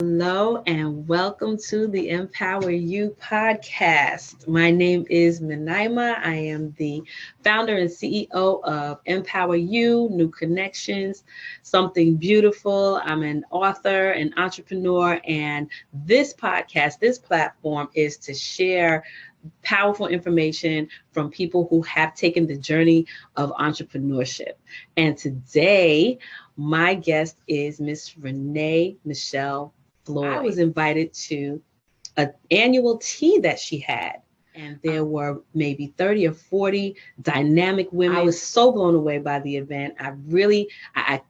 Hello and welcome to the MPowerU podcast. My name is Minaima. I am the founder and CEO of MPowerU, New Connections, Something Beautiful. I'm an author, an entrepreneur, and this podcast, this platform is to share powerful information from people who have taken the journey of entrepreneurship. And today, my guest is Miss Renee Michelle Floyd. I was invited to an annual tea that she had, and there were maybe 30 or 40 dynamic women. I was so blown away by the event. I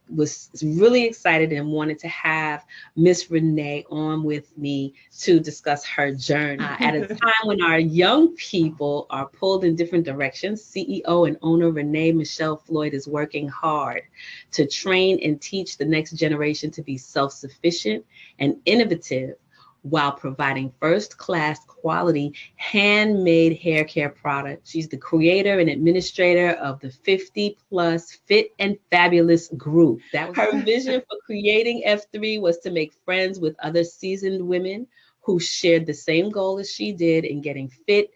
was really excited and wanted to have Miss Renee on with me to discuss her journey. At a time when our young people are pulled in different directions, CEO and owner Renee Michelle Floyd is working hard to train and teach the next generation to be self-sufficient and innovative while providing first-class quality handmade hair care products. She's the creator and administrator of the 50 Plus Fit and Fabulous group. That was her vision for creating F3 was to make friends with other seasoned women who shared the same goal as she did in getting fit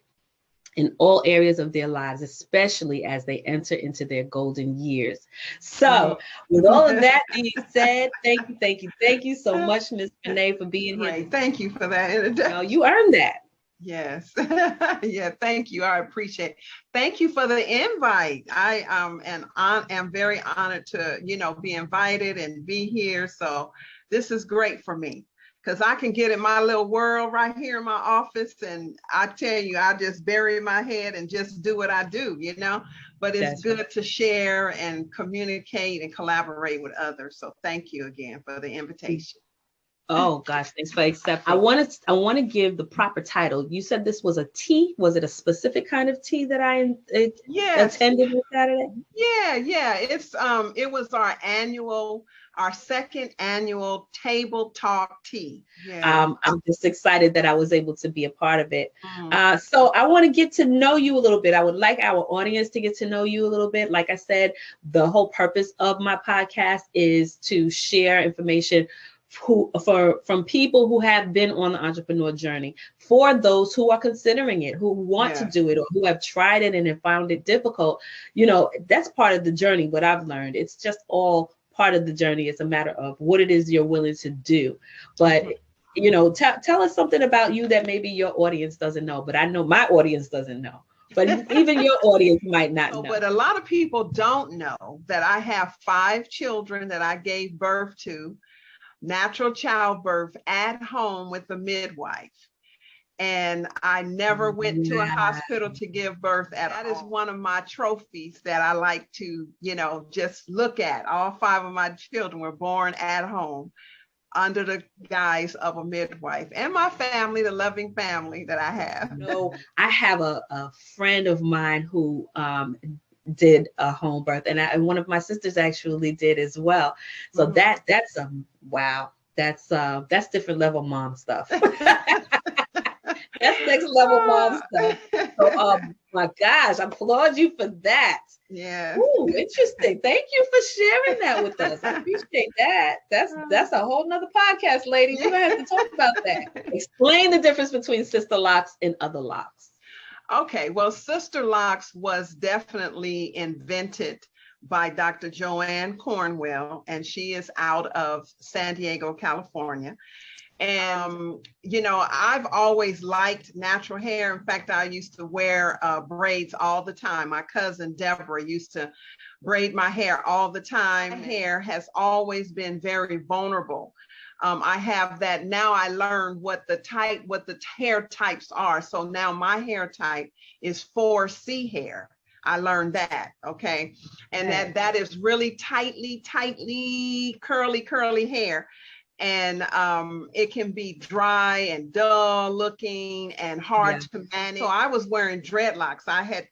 in all areas of their lives, especially as they enter into their golden years. So with all of that being said, thank you so much, Ms. Renee, for being here. Thank you for that introduction. No, you earned that. Yes. Yeah, thank you. I appreciate it. Thank you for the invite. I am very honored to, be invited and be here. So this is great for me, because I can get in my little world right here in my office, and I tell you, I just bury my head and just do what I do, but it's good to share and communicate and collaborate with others. So thank you again for the invitation. Oh gosh, thanks for accepting. I want to give the proper title. You said this was a tea. Was it a specific kind of tea that I attended with Saturday? Yeah. It was our second annual table talk tea. Yeah. I'm just excited that I was able to be a part of it. So I want to get to know you a little bit. I would like our audience to get to know you a little bit. Like I said, the whole purpose of my podcast is to share information from people who have been on the entrepreneur journey, for those who are considering it, who want to do it, or who have tried it and have found it difficult. That's part of the journey. What I've learned, it's just all part of the journey. It's a matter of what it is you're willing to do. But tell us something about you that maybe your audience doesn't know, but I know my audience doesn't know. But even your audience might not know. But a lot of people don't know that I have 5 children that I gave birth to, natural childbirth at home with a midwife. And I never went to a hospital to give birth at all. That is one of my trophies that I like to, just look at. All 5 of my children were born at home under the guise of a midwife, and my family, the loving family that I have. I have a friend of mine who did a home birth, and one of my sisters actually did as well. So that's wow. That's different level mom stuff. That's next level mom stuff. So, my gosh, I applaud you for that. Yeah. Ooh, interesting. Thank you for sharing that with us. I appreciate that. That's a whole nother podcast, lady. We're gonna have to talk about that. Explain the difference between Sisterlocks and other locks. Okay, well, Sisterlocks was definitely invented by Dr. Joanne Cornwell, and she is out of San Diego, California. And, I've always liked natural hair. In fact, I used to wear braids all the time. My cousin Deborah used to braid my hair all the time. My hair has always been very vulnerable. I have that. Now I learned what the hair types are. So now my hair type is 4C hair. I learned that. Okay. And that is really tightly, curly hair. And it can be dry and dull looking and hard to manage. So I was wearing dreadlocks. I had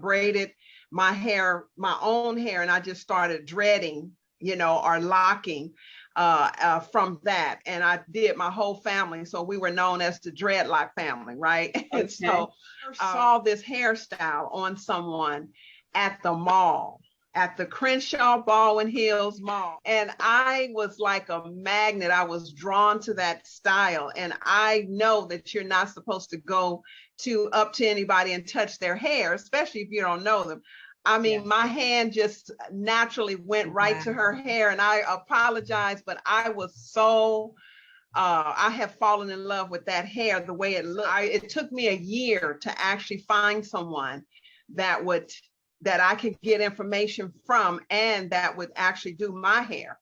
braided my hair, my own hair, and I just started dreading, or locking from that. And I did my whole family. So we were known as the dreadlock family, right? Okay. And so I saw this hairstyle on someone at the mall. at the Crenshaw Ball and Hills Mall. And I was like a magnet. I was drawn to that style. And I know that you're not supposed to go up to anybody and touch their hair, especially if you don't know them. I mean, my hand just naturally went right to her hair, and I apologize, but I was so, I have fallen in love with that hair, the way it looked. It took me a year to actually find someone that I could get information from and that would actually do my hair.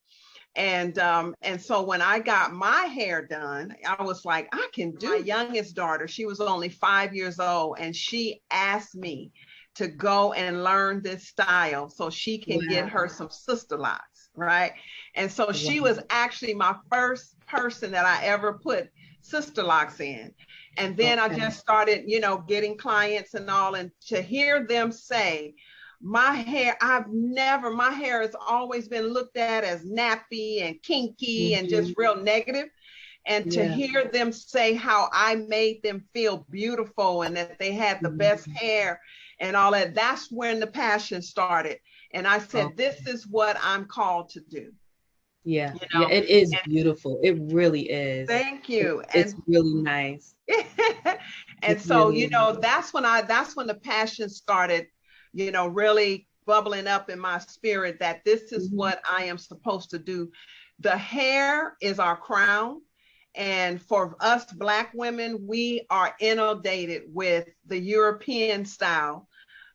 And so when I got my hair done, I was like, I can do. My youngest daughter, she was only 5 years old, and she asked me to go and learn this style so she can get her some Sisterlocks, right? And so she was actually my first person that I ever put Sisterlocks in. And then I just started, getting clients and all, and to hear them say, my hair has always been looked at as nappy and kinky and just real negative. And to hear them say how I made them feel beautiful and that they had the best hair and all that, that's when the passion started. And I said, this is what I'm called to do. Yeah, it is beautiful. It really is. Thank you. It's really nice. And so, that's when the passion started, really bubbling up in my spirit that this is what I am supposed to do. The hair is our crown. And for us Black women, we are inundated with the European style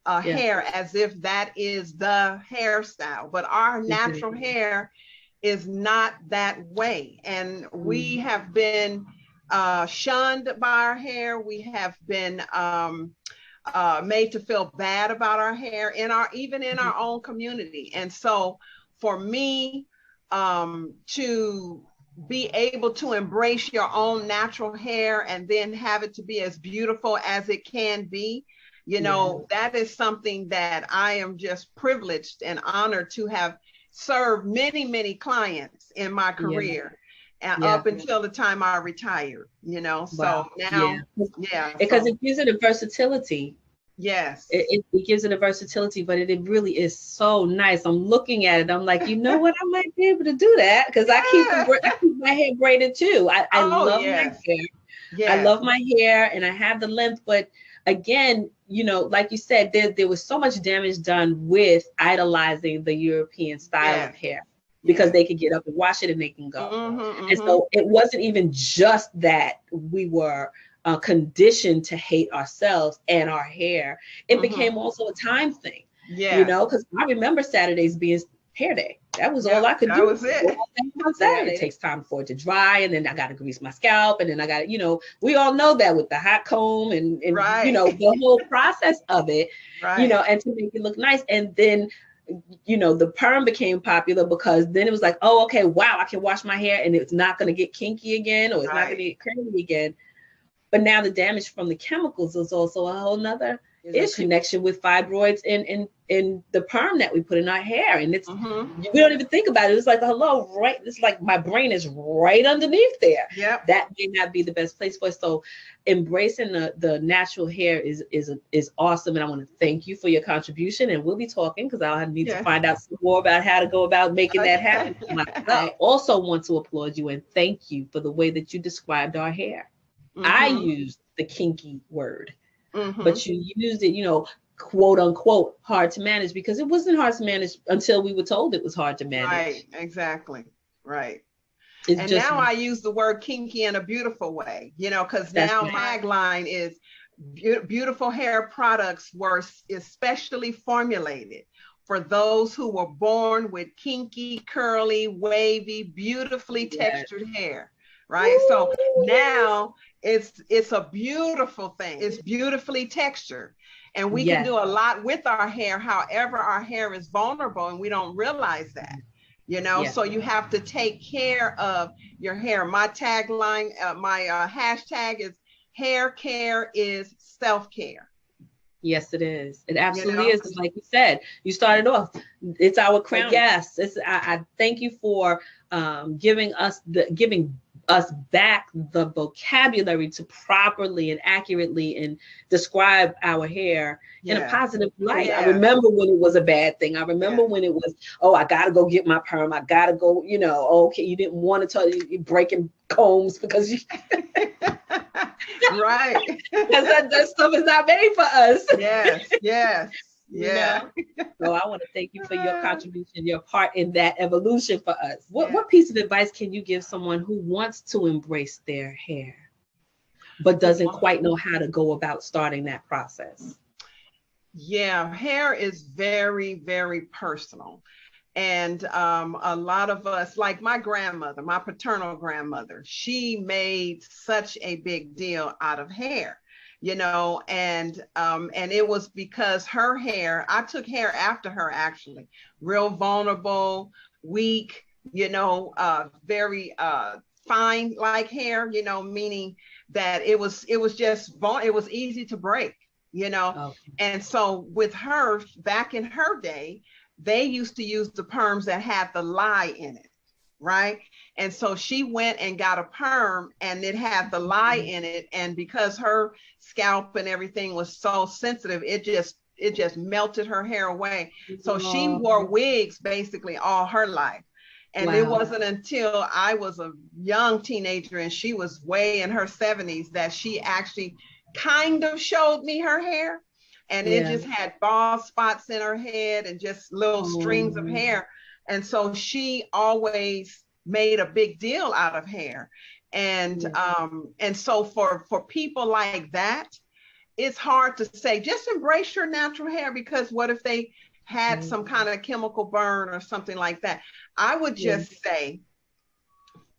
hair, as if that is the hairstyle. But our natural hair is not that way. And we have been shunned by our hair. We have been made to feel bad about our hair even in our own community. And so for me, to be able to embrace your own natural hair and then have it to be as beautiful as it can be, that is something that I am just privileged and honored to have served many, many clients in my career. And up until the time I retired, so now, because it gives it a versatility. Yes, it gives it a versatility, but it really is so nice. I'm looking at it, I'm like, you know what, I might be able to do that because I keep my hair braided too. I love my hair. I love my hair and I have the length, but again, like you said, there was so much damage done with idolizing the European style of hair. Because they could get up and wash it and they can go. And so it wasn't even just that we were conditioned to hate ourselves and our hair. It became also a time thing, because I remember Saturdays being hair day. That was all I could do. That was it. On Saturday. It takes time for it to dry, and then I got to grease my scalp, and then I got to, we all know that with the hot comb and the whole process of it, and to make it look nice. And then the perm became popular because then it was like, oh, okay, wow, I can wash my hair and it's not going to get kinky again, or it's not going to get curly again. But now the damage from the chemicals is also a whole nother issue. Connection with fibroids in the perm that we put in our hair. And it's, we don't even think about it. It's like, hello, right? It's like my brain is right underneath there. Yep. That may not be the best place for it. So embracing the natural hair is awesome. And I want to thank you for your contribution. And we'll be talking because I'll need to find out some more about how to go about making that happen. I also want to applaud you and thank you for the way that you described our hair. I used the kinky word, but you used it, quote unquote, hard to manage, because it wasn't hard to manage until we were told it was hard to manage. Right, exactly. Right. And now I use the word kinky in a beautiful way, because now my tagline is beautiful hair products were especially formulated for those who were born with kinky, curly, wavy, beautifully textured hair. Right. Ooh. So now it's a beautiful thing. It's beautifully textured. And we can do a lot with our hair. However, our hair is vulnerable and we don't realize that, so you have to take care of your hair. My tagline, my hashtag is hair care is self-care. Yes, it is. It absolutely is. It's like you said, you started off, it's our crown. Yes. I thank you for giving us back the vocabulary to properly and accurately and describe our hair in a positive light. I remember when it was a bad thing. I remember when it was, oh, I gotta go get my perm. I gotta go, you know, okay, you didn't want to tell you breaking combs because you right. Because that stuff is not made for us. Yes. Yeah. So I want to thank you for your contribution, your part in that evolution for us. What piece of advice can you give someone who wants to embrace their hair, but doesn't quite know how to go about starting that process? Yeah, hair is very, very personal. And a lot of us, like my grandmother, my paternal grandmother, she made such a big deal out of hair. You know, and it was because her hair, I took hair after her, actually, real vulnerable, weak, you know, very fine like hair, you know, meaning that it was easy to break, you know. And so with her, back in her day, they used to use the perms that had the lye in it. Right. And so she went and got a perm and it had the lye in it. And because her scalp and everything was so sensitive, it just melted her hair away. So she wore wigs basically all her life. And it wasn't until I was a young teenager and she was way in her 70s that she actually kind of showed me her hair. And it just had bald spots in her head and just little strings of hair. And so she always made a big deal out of hair. And so for people like that, it's hard to say, just embrace your natural hair, because what if they had some kind of chemical burn or something like that? I would just say,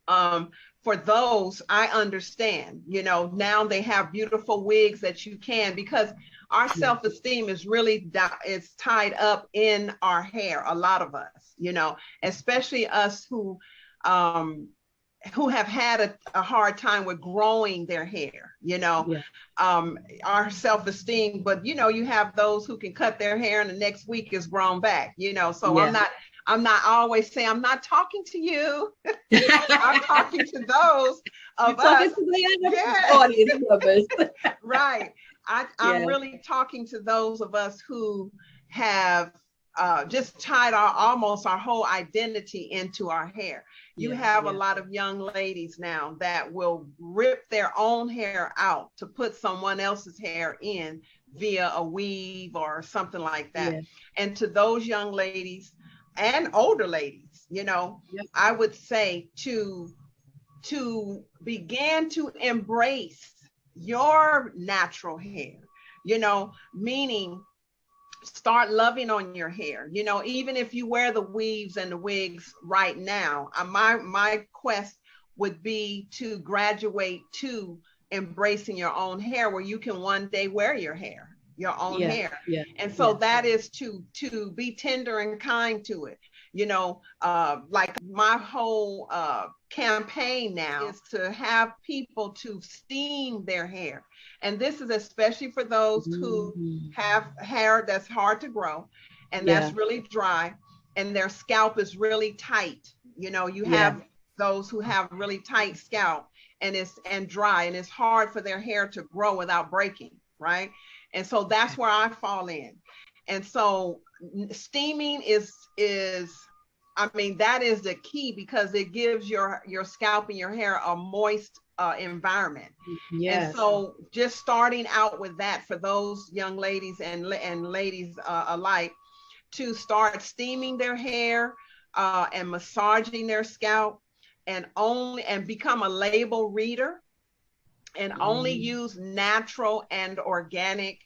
for those, I understand, you know, now they have beautiful wigs that you can, because our self-esteem is really it's tied up in our hair. A lot of us, you know, especially us who have had a hard time with growing their hair, you know, our self-esteem. But, you know, you have those who can cut their hair and the next week is grown back, you know, so I'm not always saying, I'm not talking to you. I'm talking to those of us. Audience members. Right. I'm really talking to those of us who have just tied almost our whole identity into our hair. You have a lot of young ladies now that will rip their own hair out to put someone else's hair in via a weave or something like that. And to those young ladies and older ladies, you know, I would say to begin to embrace your natural hair, you know, meaning start loving on your hair. You know, even if you wear the weaves and the wigs right now, my quest would be to graduate to embracing your own hair, where you can one day wear your own hair. And so that is to be tender and kind to it. You know, like my whole campaign now is to have people to steam their hair. And this is especially for those who have hair that's hard to grow and that's really dry and their scalp is really tight. You know, you have those who have really tight scalp and dry, and it's hard for their hair to grow without breaking, right? And so that's where I fall in. And so steaming is I mean, that is the key, because it gives your scalp and your hair a moist environment. And so just starting out with that for those young ladies and ladies alike, to start steaming their hair and massaging their scalp, and become a label reader, and only use natural and organic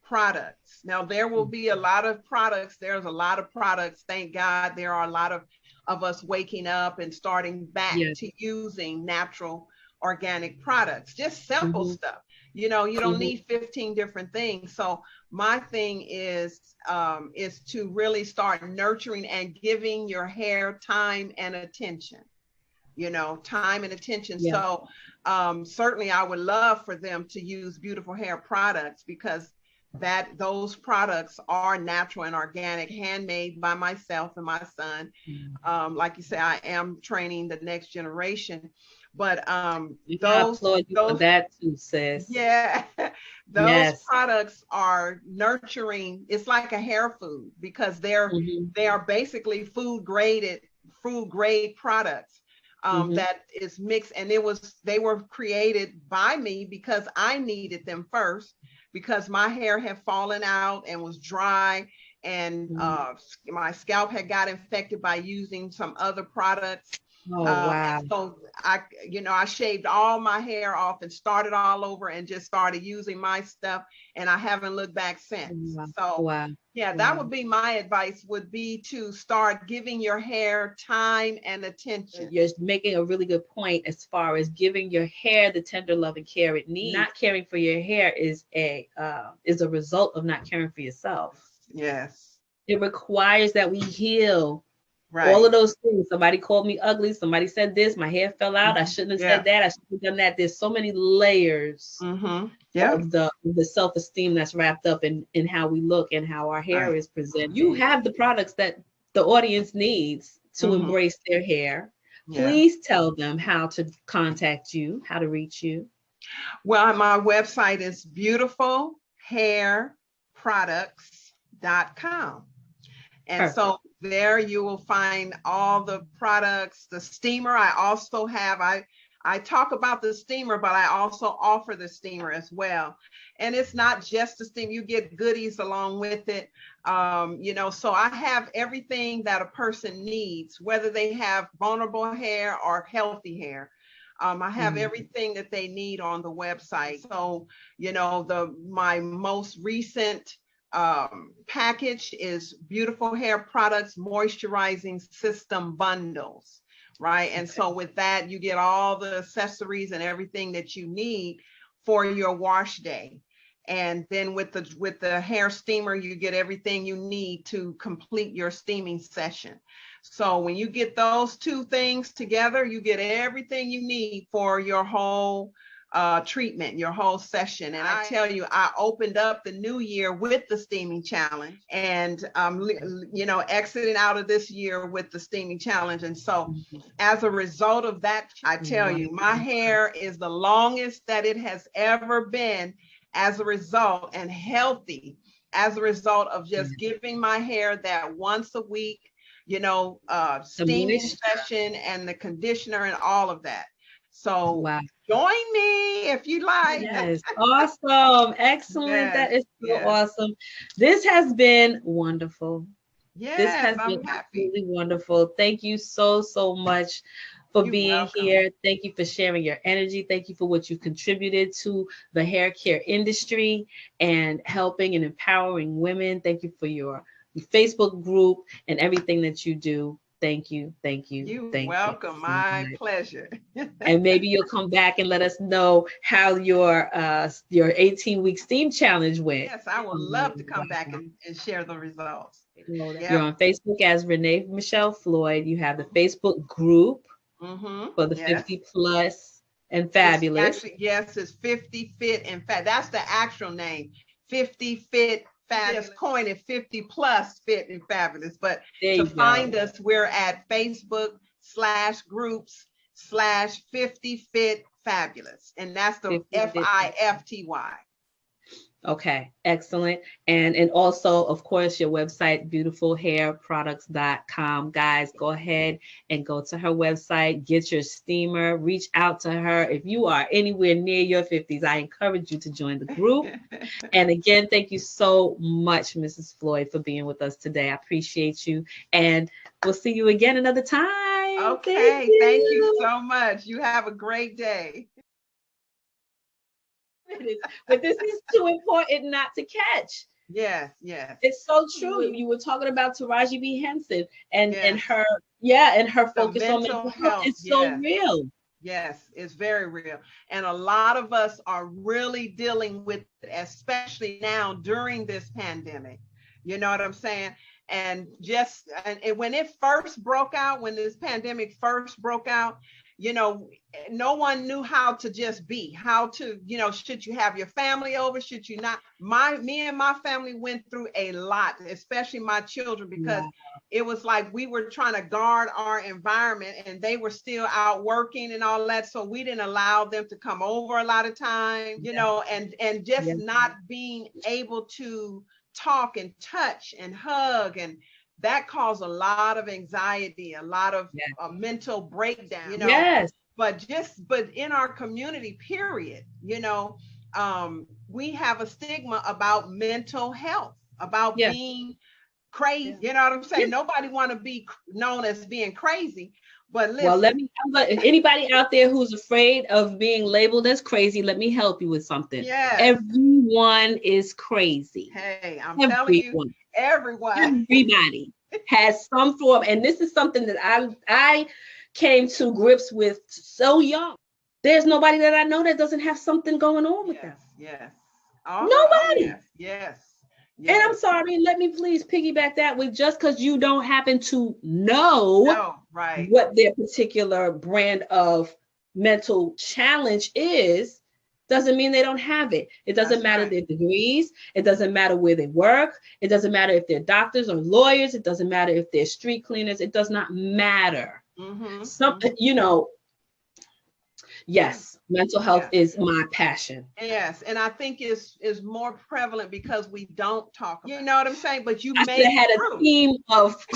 products. Now, there will be a lot of products. There's a lot of products. Thank God there are a lot of us waking up and starting back to using natural organic products, just simple stuff. You know, you don't need 15 different things. So my thing is to really start nurturing and giving your hair time and attention, you know, time and attention. So certainly I would love for them to use beautiful hair products, because those products are natural and organic, handmade by myself and my son. Like you say, I am training the next generation, But You gotta applaud you for that too, sis. yeah, those Yes. products are nurturing. It's like a hair food because they are basically food grade products that is mixed, and they were created by me because I needed them first because my hair had fallen out and was dry, and my scalp had got infected by using some other products. Oh, wow. And so I shaved all my hair off and started all over and just started using my stuff, and I haven't looked back since. Wow. So Wow. yeah, that would be my advice, would be to start giving your hair time and attention. You're making a really good point as far as giving your hair the tender love and care it needs. Not caring for your hair is a result of not caring for yourself. Yes. It requires that we heal. Right. All of those things. Somebody called me ugly. Somebody said this. My hair fell out. I shouldn't have said that. I should have done that. There's so many layers of the self-esteem that's wrapped up in how we look and how our hair is presented. You have the products that the audience needs to embrace their hair. Please tell them how to contact you, how to reach you. Well, my website is beautifulhairproducts.com. And so there you will find all the products, the steamer. I also have, I talk about the steamer, but I also offer the steamer as well. And it's not just the steamer, you get goodies along with it. So I have everything that a person needs, whether they have vulnerable hair or healthy hair. I have everything that they need on the website. So, my most recent package is Beautiful Hair Products Moisturizing System Bundles, right? And so with that, you get all the accessories and everything that you need for your wash day. And then with the hair steamer, you get everything you need to complete your steaming session. So when you get those two things together, you get everything you need for your whole treatment, your whole session. And I tell you, I opened up the new year with the steaming challenge, and exiting out of this year with the steaming challenge. And so as a result of that, I tell you, my hair is the longest that it has ever been as a result, and healthy as a result of just giving my hair that once a week, steaming session and the conditioner and all of that. So join me if you like. Yes, awesome, excellent. Yes, that is so awesome. This has been wonderful. Yes, this has been absolutely wonderful. Thank you so much for being here. Thank you for sharing your energy. Thank you for what you've contributed to the hair care industry and helping and empowering women. Thank you for your Facebook group and everything that you do. Thank you. You're welcome. My pleasure. And maybe you'll come back and let us know how your 18-week steam challenge went. Yes, I would love to come back and share the results. You're on Facebook as Renee Michelle Floyd. You have the Facebook group for the 50 plus and fabulous. It's 50 Fit and Fat. That's the actual name. 50 Fit Fabulous. Just coin it 50 plus Fit and Fabulous. But to find us, we're at Facebook/groups/50 Fit Fabulous. And that's the FIFTY. Okay, excellent. And also, of course, your website, beautifulhairproducts.com. Guys, go ahead and go to her website, get your steamer, reach out to her. If you are anywhere near your 50s, I encourage you to join the group. And again, thank you so much, Mrs. Floyd, for being with us today. I appreciate you. And we'll see you again another time. Okay, thank you so much. You have a great day. But this is too important not to catch. Yes. It's so true. You were talking about Taraji B. Henson and her focus on mental health. It's so real. Yes, it's very real. And a lot of us are really dealing with it, especially now during this pandemic. You know what I'm saying? And when it first broke out, when this pandemic first broke out, no one knew how to just be, how to, should you have your family over? Should you not? Me and my family went through a lot, especially my children, because it was like we were trying to guard our environment and they were still out working and all that. So we didn't allow them to come over a lot of times, you know, and just not being able to talk and touch and hug, and that caused a lot of anxiety, a lot of mental breakdown, you know. But in our community, period, you know, we have a stigma about mental health, about being crazy. You know what I'm saying? Nobody want to be known as being crazy. But listen. Well, anybody out there who's afraid of being labeled as crazy, let me help you with something. Yes. Everyone is crazy. Hey, I'm telling you, everybody has some form, and this is something that I came to grips with so young. There's nobody that I know that doesn't have something going on with them. Yes. Nobody. Yes. And I'm sorry, let me please piggyback that with, just because you don't happen to know what their particular brand of mental challenge is, doesn't mean they don't have it. It doesn't matter their degrees. It doesn't matter where they work. It doesn't matter if they're doctors or lawyers. It doesn't matter if they're street cleaners. It does not matter. You know, yes, mental health is my passion. Yes, and I think is more prevalent because we don't talk about, you know what I'm saying? But you made it had through. A team of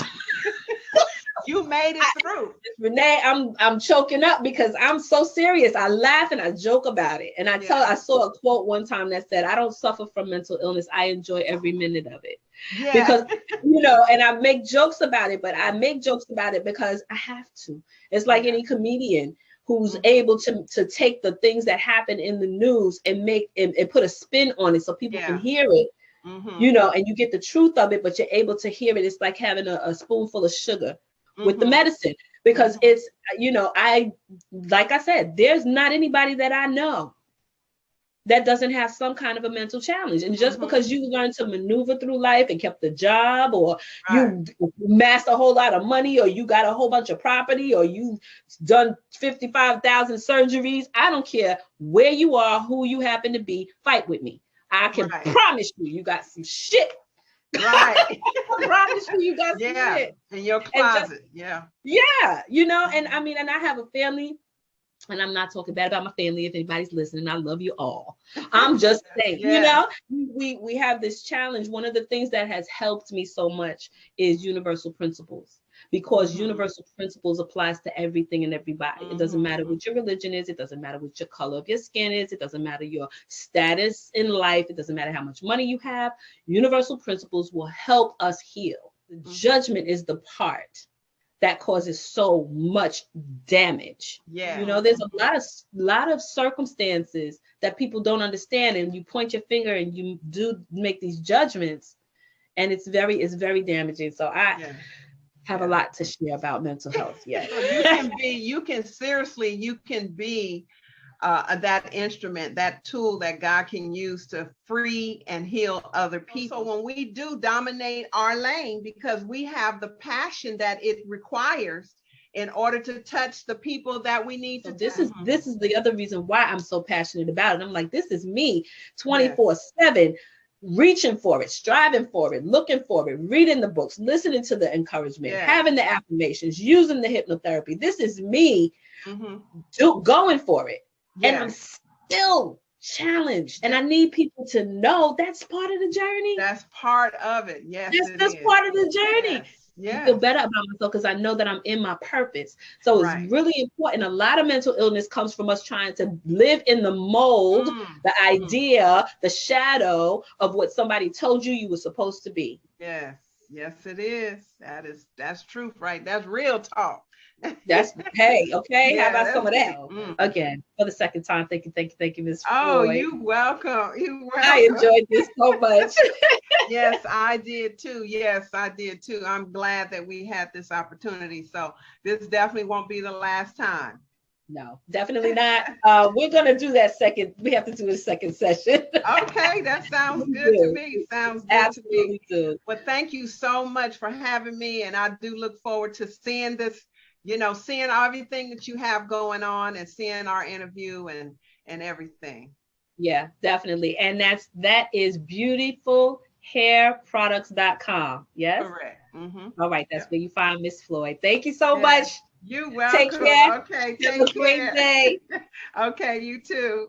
you made it through. Renee, I'm choking up because I'm so serious. I laugh and I joke about it. And I saw a quote one time that said, "I don't suffer from mental illness. I enjoy every minute of it." Yeah. Because, you know, and I make jokes about it, but I make jokes about it because I have to. It's like any comedian who's able to take the things that happen in the news and make and put a spin on it so people can hear it, you know, and you get the truth of it, but you're able to hear it. It's like having a spoonful of sugar with the medicine, because it's, you know, like I said, there's not anybody that I know that doesn't have some kind of a mental challenge. And just because you learn to maneuver through life and kept the job, or you amassed a whole lot of money, or you got a whole bunch of property, or you done 55,000 surgeries, I don't care where you are, who you happen to be, fight with me. I can promise you got some shit. I promise you got some shit. In your closet. You know, and I mean, and I have a family. And I'm not talking bad about my family. If anybody's listening, I love you all. I'm just saying, you know, we have this challenge. One of the things that has helped me so much is universal principles, because universal principles applies to everything and everybody. It doesn't matter what your religion is. It doesn't matter what your color of your skin is. It doesn't matter your status in life. It doesn't matter how much money you have. Universal principles will help us heal. Judgment is the part that causes so much damage. You know, there's a lot of circumstances that people don't understand, and you point your finger and you do make these judgments, and it's very damaging. So I have a lot to share about mental health. You can be that instrument, that tool that God can use to free and heal other people. So when we do dominate our lane, because we have the passion that it requires in order to touch the people that we need to touch. This is the other reason why I'm so passionate about it. I'm like, this is me 24/7, reaching for it, striving for it, looking for it, reading the books, listening to the encouragement, having the affirmations, using the hypnotherapy. This is me going for it. And I'm still challenged. And I need people to know that's part of the journey. That's part of it. Yes. That's part of the journey. I feel better about myself because I know that I'm in my purpose. So it's really important. A lot of mental illness comes from us trying to live in the mold, the idea, the shadow of what somebody told you were supposed to be. Yes, it is. That's truth, right? That's real talk. That's okay. How about some of that? Again, for the second time, thank you, Ms. Floyd. Oh, you're welcome. I enjoyed this so much. Yes, I did too. I'm glad that we had this opportunity. So this definitely won't be the last time. No, definitely not. We're gonna do that second. We have to do a second session. Okay, that sounds good to me. Sounds good absolutely to me. Good. Well, thank you so much for having me, and I do look forward to seeing this. You know, seeing everything that you have going on and seeing our interview and everything. Yeah, definitely. And that is beautifulhairproducts.com. Yes. Correct. All right, that's where you find Miss Floyd. Thank you so Yeah. much. You welcome. Take care. Okay, Have a great day. Okay, you too.